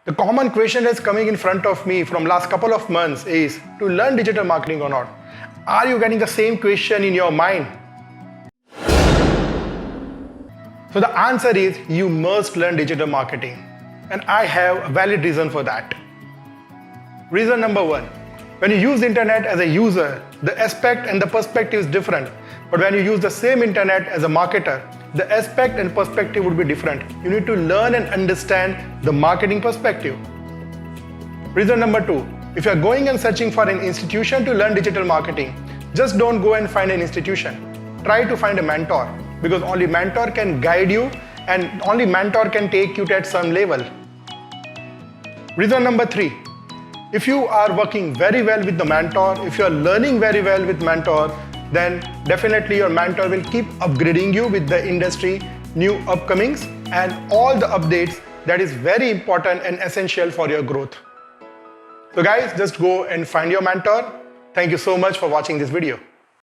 The common question that's coming in front of me from last couple of months is to learn digital marketing or not. Are you getting the same question in your mind? So the answer is you must learn digital marketing, and I have a valid reason for that. Reason number one, when you use the internet as a user, the aspect and the perspective is different. But when you use the same internet as a marketer, the aspect and perspective would be different. You need to learn and understand the marketing perspective. Reason number two, if you are going and searching for an institution to learn digital marketing, just don't go and find an institution. Try to find a mentor, because only mentor can guide you and only mentor can take you to some level. Reason number three, if you are working very well with the mentor, if you are learning very well with mentor, then definitely your mentor will keep upgrading you with the industry, new upcomings and all the updates that is very important and essential for your growth. So guys, just go and find your mentor. Thank you so much for watching this video.